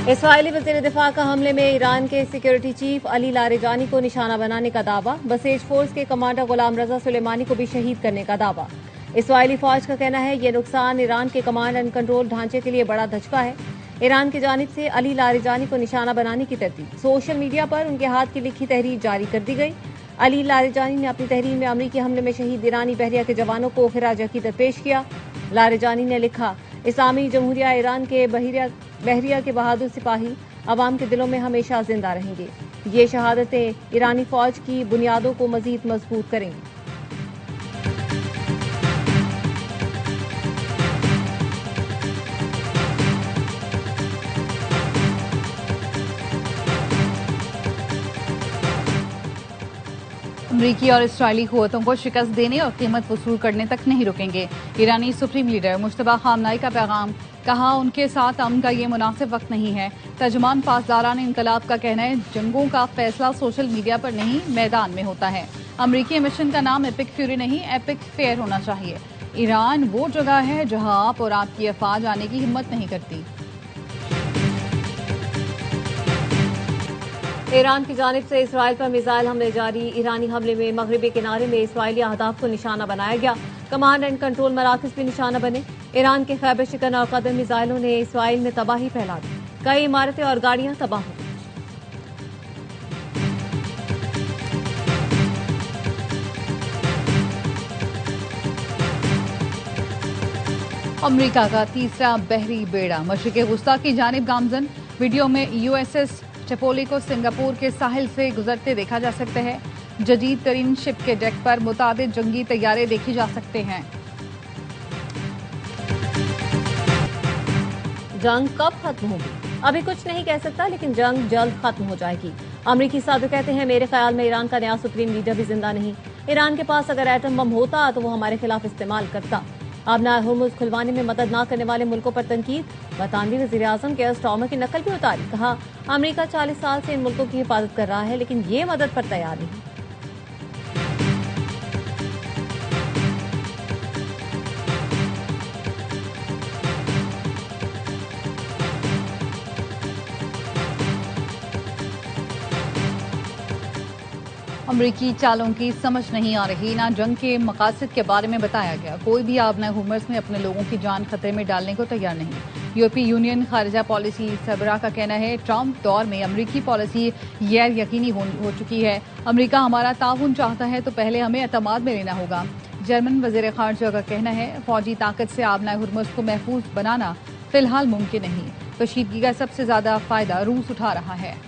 Israeli वज़ीर दिफा का हमले में ईरान के सिक्योरिटी चीफ अली लारेजानी को निशाना बनाने का दावा। बसेज फोर्स के कमांडर गुलाम रजा सुलेमानी को भी शहीद करने का दावा। इसराइली फौज का कहना है ये नुकसान ईरान के कमांड एंड कंट्रोल ढांचे के लिए बड़ा धचका है। ईरान की जानिब से अली लारेजानी को निशाना बनाने की तरतीब। सोशल मीडिया पर उनके हाथ की लिखी तहरीर जारी कर दी गई। अली लारेजानी ने अपनी तहरीर में अमरीकी हमले में शहीद ईरानी बहरिया के जवानों को खिराज अकीदत पेश किया। लारेजानी ने लिखा, इस्लामी जमहूरिया ईरान के बहरिया के बहादुर सिपाही अवाम के दिलों में हमेशा जिंदा रहेंगे। ये शहादतें ईरानी फौज की बुनियादों को मजीद मजबूत करेंगी। अमरीकी और इसराइली कुव्वतों को शिकस्त देने और कीमत वसूल करने तक नहीं रुकेंगे। ईरानी सुप्रीम लीडर मुश्तबा खामनाई का पैगाम, कहा उनके साथ अमन का ये मुनासिब वक्त नहीं है। तर्जुमान पासदारान इनकलाब का कहना है जंगों का फैसला सोशल मीडिया पर नहीं मैदान में होता है। अमरीकी मिशन का नाम एपिक फ्यूरी नहीं एपिक फेयर होना चाहिए। ईरान वो जगह है जहां आप और आपकी अफवाज आने की हिम्मत नहीं करती। ईरान की जानिब से इसराइल पर मिसाइल हमले जारी। ईरानी हमले में मगरबी किनारे में इसराइली अहदाफ को निशाना बनाया गया। कमांड एंड कंट्रोल मराकज भी निशाना बने। ईरान के खैबर शिकन और कदम मिसाइलों ने इसराइल में तबाही फैला दी। कई इमारतें और गाड़ियां तबाह हो गई। अमरीका का तीसरा बहरी बेड़ा मशरिक़ वुस्ता की जानिब गामजन। वीडियो में यूएसएस चपोली को सिंगापुर के साहिल से गुजरते देखा जा सकता है। जदीद तरीन शिप के डेक पर मुताबिक जंगी तैयारे देखे जा सकते हैं। जंग कब खत्म होगी अभी कुछ नहीं कह सकता, लेकिन जंग जल्द खत्म हो जाएगी। अमरीकी साधु कहते हैं मेरे ख्याल में ईरान का नया सुप्रीम लीडर भी जिंदा नहीं। ईरान के पास अगर एटम बम होता तो वो हमारे खिलाफ इस्तेमाल करता। आबना हुर्मुज़ खुलवाने में मदद न करने वाले मुल्कों पर तनकीद। बरतानवी वज़ीर आज़म के स्टॉर्मर की नकल भी उतारी। कहा अमरीका 40 साल से इन मुल्कों की हिफाजत कर रहा है लेकिन ये मदद पर तैयार नहीं। अमरीकी चालों की समझ नहीं आ रही। ना जंग के मकासद के बारे में बताया गया। कोई भी आबना हुर्मुज़ में अपने लोगों की जान खतरे में डालने को तैयार नहीं। यूरोपीय यूनियन खारिजा पॉलिसी सरबराह का कहना है ट्रंप दौर में अमरीकी पॉलिसी गैर यकीनी हो चुकी है। अमरीका हमारा ताउन चाहता है तो पहले हमें एतमाद में लेना होगा। जर्मन वज़ीर खारजा का कहना है फौजी ताकत से आबना हुर्मुज़ को महफूज बनाना फिलहाल मुमकिन नहीं। कशीदगी का सबसे ज्यादा फायदा रूस उठा रहा है।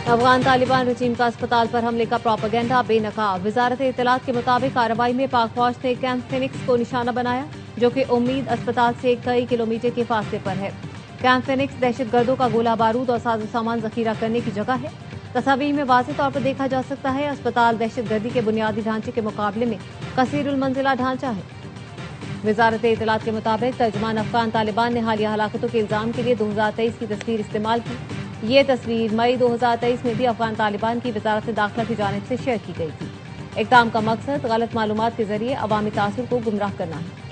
अफगान तालिबान रजीम का अस्पताल पर हमले का प्रोपेगेंडा बेनकाब। वजारत इत्तलात के मुताबिक कार्रवाई में पाक फौज ने कैंप फिनिक्स को निशाना बनाया, जो कि उम्मीद अस्पताल से कई किलोमीटर के फासले पर है। कैंप फिनिक्स दहशतगर्दों का गोला बारूद और साजो सामान जखीरा करने की जगह है। तस्वीर में वाज़ेह तौर पर देखा जा सकता है अस्पताल दहशतगर्दी के बुनियादी ढांचे के मुकाबले में कसीरुल मंजिला ढांचा है। वजारत इत्तलात के मुताबिक तर्जुमान अफगान तालिबान ने हालिया हलाकतों के इल्जाम के लिए 2023 की तस्वीर इस्तेमाल की। ये तस्वीर मई 2023 में भी अफगान तालिबान की वजारत दाखिला की जानिब से शेयर की गई थी। इक़दाम का मकसद गलत मालूमात के जरिए अवामी तासुर को गुमराह करना है।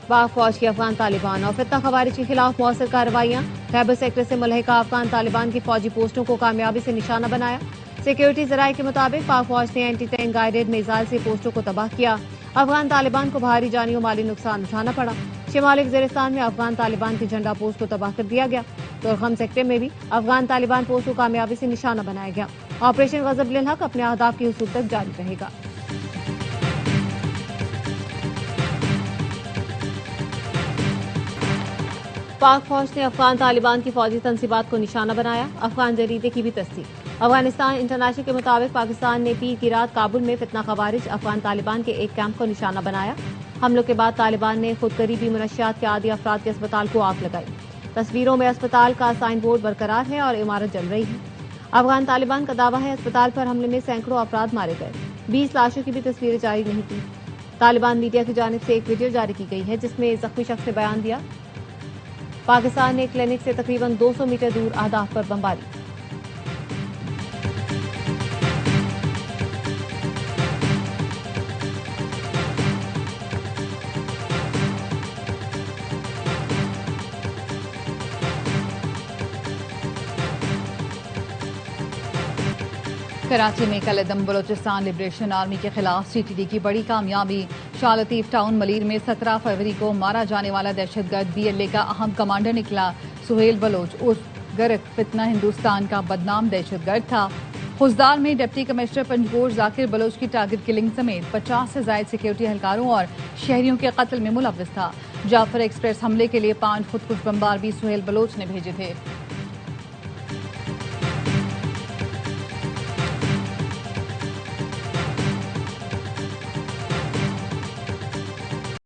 पाक फौज की अफगान तालिबान और फितना खवारिज के खिलाफ मौसर कार्रवाइयां। खैबर सेक्टर से मुलहिका अफगान तालिबान की फौजी पोस्टों को कामयाबी से निशाना बनाया। सिक्योरिटी जराये के मुताबिक पाक फौज ने एंटी टैंक गाइडेड मिसाइल से पोस्टों को तबाह किया। अफगान तालिबान को भारी जानी और माली नुकसान उठाना पड़ा। शिमाली वजीरिस्तान में अफगान तालिबान की झंडा पोस्ट को तबाह कर दिया गया। तुरखम सेक्टर में भी अफगान तालिबान पोस्ट को कामयाबी से निशाना बनाया गया। ऑपरेशन गजब लिल हक अपने अहदाफ की हुसूल तक जारी रहेगा। पाक फौज ने अफगान तालिबान की फौजी तंसीबात को निशाना बनाया। अफगान जरीदे की भी तस्दीक। अफगानिस्तान इंटरनेशनल के मुताबिक पाकिस्तान ने पीर की रात काबुल में फितना खवारिज अफगान तालिबान के एक कैंप को निशाना बनाया। हमलों के बाद तालिबान ने खुद करीबी मनशियात के आदि अफराद के अस्पताल को आग लगाई। तस्वीरों में अस्पताल का साइन बोर्ड बरकरार है और इमारत जल रही है। अफगान तालिबान का दावा है अस्पताल पर हमले में सैकड़ों अफराद मारे गए। 20 लाशों की भी तस्वीरें जारी नहीं की। तालिबान मीडिया की जानिब से एक वीडियो जारी की गई है जिसमें जख्मी शख्स ने बयान दिया, पाकिस्तान ने क्लिनिक से तकरीबन 200 मीटर दूर अहदाफ पर बमबारी। कराची में कल-ए-दम बलोचिस्तान लिबरेशन आर्मी के खिलाफ सीटीडी की बड़ी कामयाबी। शाह लतीफ टाउन मलीर में 17 फरवरी को मारा जाने वाला दहशतगर्द बीएलए का अहम कमांडर निकला। सुहेल बलोच उर्फ गरक फितना हिंदुस्तान का बदनाम दहशतगर्द था। खुजदार में डिप्टी कमिश्नर पंजगोर जाकिर बलोच की टारगेट किलिंग समेत 50 से ज्यादा सिक्योरिटी एहलकारों और शहरियों के कत्ल में मुलव्वस था। जाफर एक्सप्रेस हमले के लिए 5 खुदकुश बमबार भी सुहेल बलोच ने भेजे थे।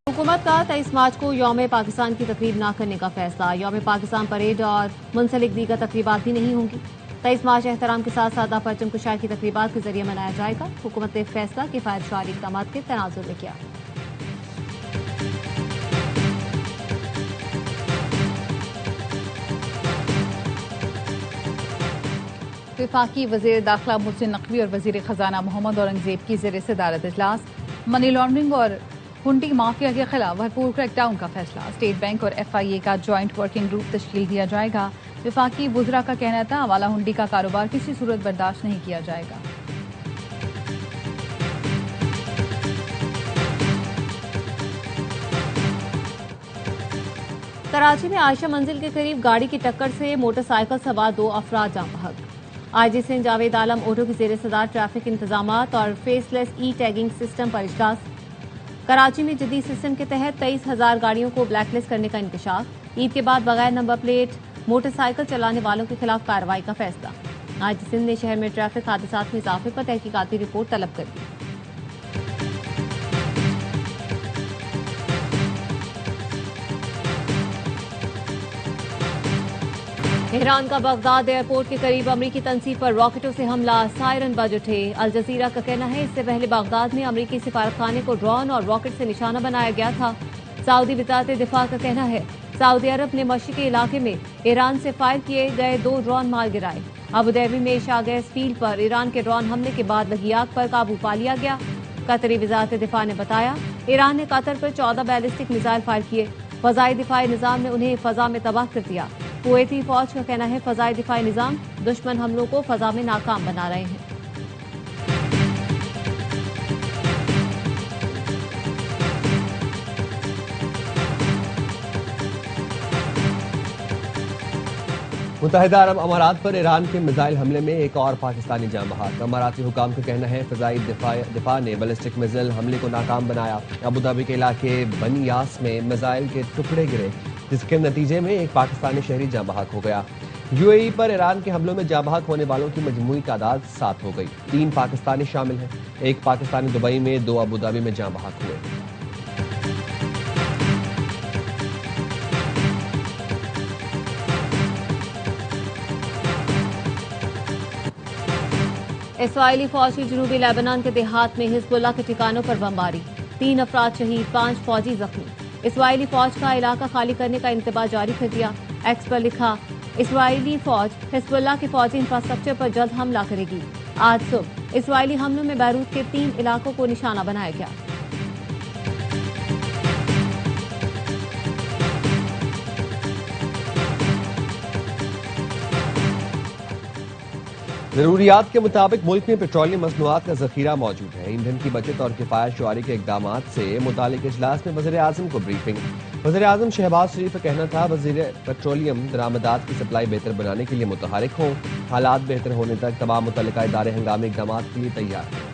हुकूमत का 23 मार्च को यौम पाकिस्तान की तकरीब न करने का फैसला। यौम पाकिस्तान परेड और मुंसलिक दीगर तकरीबात भी नहीं होंगी। 23 मार्च एहतराम के साथ सादा परचम कुशाई की तकरीबात के जरिए मनाया जाएगा। हुकूमत ने फैसला किफायत शारी इक़दाम के तनाजुर में किया। वफाकी वज़ीर दाखिला मोहसिन नकवी और वज़ीर खजाना मोहम्मद औरंगजेब की ज़ेर सदारत इजलास। मनी लॉन्ड्रिंग और हुंडी माफिया के खिलाफ भरपूर क्रैकडाउन का फैसला। स्टेट बैंक और FIA का जॉइंट वर्किंग ग्रुप तश्कील दिया जाएगा। वफाकी वुज़रा का कहना था हवाला हुंडी का कारोबार किसी सूरत बर्दाश्त नहीं किया जाएगा। कराची में आयशा मंजिल के करीब गाड़ी की टक्कर से मोटरसाइकिल सवार 2 अफराद जान बहक। IG सिंध जावेद आलम ओटो की ज़ेर सदार ट्रैफिक इंतजामात और फेसलेस टैगिंग सिस्टम पर इजलास। कराची में जदीद सिस्टम के तहत 23,000 गाड़ियों को ब्लैकलिस्ट करने का इंकशाफ। ईद के बाद बगैर नंबर प्लेट मोटरसाइकिल चलाने वालों के खिलाफ कार्रवाई का फैसला। IG सिंध ने शहर में ट्रैफिक हादसात में इजाफे पर तहकीकाती रिपोर्ट तलब कर दी। तेहरान का बगदाद एयरपोर्ट के करीब अमरीकी तंसीब पर रॉकेटों से हमला, सायरन बज उठे। अल जजीरा का कहना है इससे पहले बगदाद में अमरीकी सिफारतखाने को ड्रोन और रॉकेट से निशाना बनाया गया था। सऊदी वज़ारत दिफा का कहना है सऊदी अरब ने मशरिकी इलाके में ईरान से फायर किए गए 2 ड्रोन मार गिराए। अबू धाबी में शाह गैस फील्ड पर ईरान के ड्रोन हमले के बाद लगी आग पर काबू पा लिया गया। कतरी वज़ारत दिफा ने बताया ईरान ने कतर पर 14 बैलिस्टिक मिसाइल फायर किए। फजाई दिफाई निज़ाम ने उन्हें फजा में तबाह कर दिया। कुवैती फौज का कहना है फजाई दिफाई निज़ाम दुश्मन हमलों को फजा में नाकाम बना रहे हैं। मुत्तहिदा अरब अमारात पर ईरान के मिसाइल हमले में एक और पाकिस्तानी जान बहक। अमाराती हुकाम का कहना है फजाई दिफा ने बैलिस्टिक मिसाइल हमले को नाकाम बनाया। अबू धाबी के इलाके बनी यास में मिसाइल के टुकड़े गिरे जिसके नतीजे में एक पाकिस्तानी शहरी जान बहक हो गया। UAE पर ईरान के हमलों में जान बहक होने वालों की मजमूई तादाद 7 हो गई। 3 पाकिस्तानी शामिल हैं। एक पाकिस्तानी दुबई में, 2 अबू धाबी में जान बहक हुए। इसराइली फौज की जनूबी लेबनान के देहात में हिजबुल्लाह के ठिकानों पर बमबारी, 3 अफराद शहीद, 5 फौजी जख्मी। इसराइली फौज का इलाका खाली करने का इंतबाह जारी कर दिया। एक्स पर लिखा इसराइली फौज हिजबुल्लाह के फौजी इंफ्रास्ट्रक्चर पर जल्द हमला करेगी। आज सुबह इसराइली हमलों में बैरूत के 3 इलाकों को निशाना बनाया गया। जरूरियात के मुताबिक मुल्क में पेट्रोलियम मसनूआत का जखीरा मौजूद है। ईंधन की बचत और किफायत शुआरी के इकदाम से मुतालिक इजलास में वज़ीर आज़म को ब्रीफिंग। वज़ीर आज़म शहबाज शरीफ का कहना था वज़ीर पेट्रोलियम दरामदात की सप्लाई बेहतर बनाने के लिए मुतहरिक हों। हालात बेहतर होने तक तमाम मुतल्लिका इदारे हंगामी इकदाम के लिए तैयार हैं।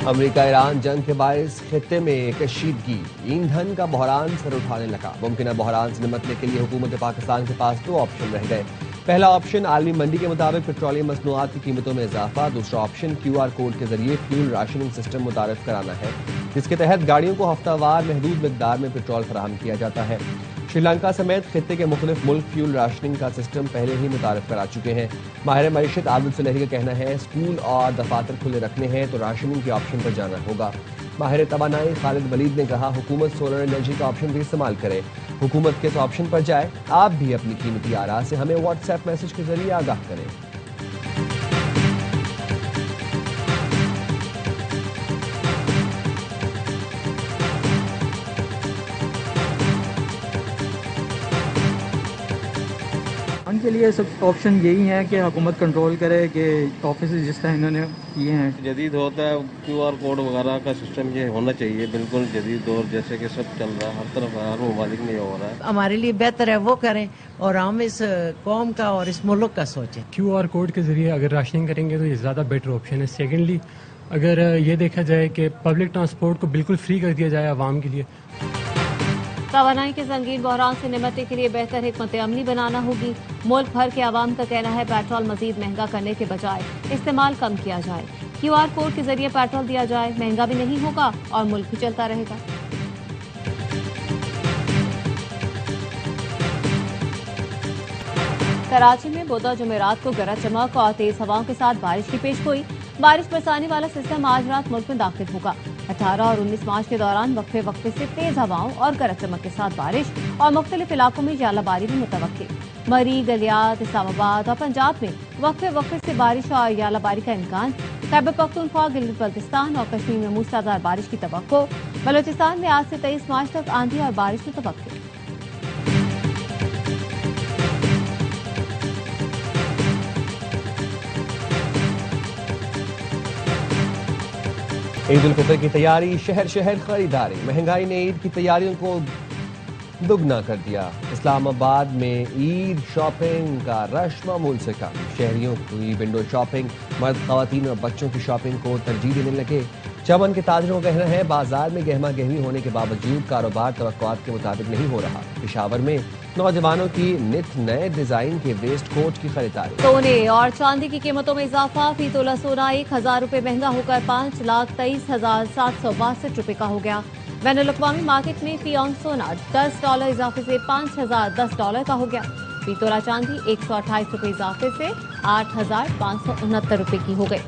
अमेरिका ईरान जंग के बायस खित्ते में कशीदगी, ईंधन का बहरान सर उठाने लगा। मुमकिन बहरान से निपटने के लिए हुकूमत पाकिस्तान के पास 2 ऑप्शन रह गए। पहला ऑप्शन आलमी मंडी के मुताबिक पेट्रोलियम मसनूआत की कीमतों में इजाफा। दूसरा ऑप्शन QR कोड के जरिए फ्यूल राशनिंग सिस्टम मुतारिफ कराना है जिसके तहत गाड़ियों को हफ्तावार महदूद मिकदार में पेट्रोल फराहम किया जाता है। श्रीलंका समेत खित्ते के मुख्तलिफ मुल्क फ्यूल राशनिंग का सिस्टम पहले ही मुतारिफ करा चुके हैं। माहिर मईशत आबिद सुलेही का कहना है स्कूल और दफातर खुले रखने हैं तो राशनिंग के ऑप्शन पर जाना होगा। माहिर तवानाई खालिद वलीद ने कहा हुकूमत सोलर एनर्जी का ऑप्शन भी इस्तेमाल करे, हुकूमत के इस ऑप्शन पर जाए। आप भी अपनी कीमती आरा से हमें व्हाट्सएप मैसेज के जरिए आगाह करें। उनके लिए सब ऑप्शन यही है कि हुकूमत कंट्रोल करे कि ऑफिस जिस तरह इन्होंने किए हैं। जदीद होता है QR कोड वगैरह का सिस्टम ये होना चाहिए, बिल्कुल जदीद दौर जैसे कि सब चल रहा है, हर तरफ हर ममालिक में हो रहा है। हमारे लिए बेहतर है वो करें और हम इस कौम का और इस मुल्क का सोचें। QR कोड के ज़रिए अगर राशनिंग करेंगे तो ये ज़्यादा बेटर ऑप्शन है। सेकेंडली अगर ये देखा जाए कि पब्लिक ट्रांसपोर्ट को बिल्कुल फ्री कर दिया जाए आवाम के लिए। तवानाई के संगीन बहरान से निपटने के लिए बेहतर हिकमत अमली बनाना होगी। मुल्क भर के आवाम का कहना है पेट्रोल मजीद महंगा करने के बजाय इस्तेमाल कम किया जाए। QR कोड के जरिए पेट्रोल दिया जाए, महंगा भी नहीं होगा और मुल्क भी चलता रहेगा। कराची में बुधवार जुमेरात को गरज चमक और तेज हवाओं के साथ बारिश की पेशगोई। बारिश बरसाने वाला सिस्टम आज रात मुल्क में दाखिल होगा। 18 और 19 मार्च के दौरान वक्फे वक्फे से तेज हवाओं और गरज चमक के साथ बारिश और मुख्तलिफ इलाकों में यालाबारी भी मुतवक्की। मरी, गलियात, इस्लामाबाद और पंजाब में वक्फे वक्फे से बारिश और यालाबारी का इम्कान। खैबर पख्तूनख्वा, गिलगित बल्तिस्तान और कश्मीर में मूसलाधार बारिश की तवक्को। बलोचिस्तान में आज से 23 मार्च तक आंधी और बारिश मुतवक्की। ईद उल फितर की तैयारी, शहर शहर खरीदारी। महंगाई ने ईद की तैयारियों को दुगना कर दिया। इस्लामाबाद में ईद शॉपिंग का रश मामूल से कम। शहरियों की विंडो शॉपिंग, मर्द, खवातीन और बच्चों की शॉपिंग को तरजीह देने लगे। चमन के ताजरों का कहना है बाजार में गहमा गहमी होने के बावजूद कारोबार तवक्कुआत के मुताबिक नहीं हो रहा। पेशावर में नौजवानों की नित नए डिजाइन के वेस्ट कोट की खरीदारी। सोने और चांदी की कीमतों में इजाफा। फी तोला सोना 1000 रुपए महंगा होकर 5,23,762 रुपए का हो गया। बैनुल अक़वामी मार्केट में फी ऑन सोना $10 इजाफे से $5,010 का हो गया। फी तोला चांदी 128 रुपए इजाफे से 8,569 रुपए की हो गई।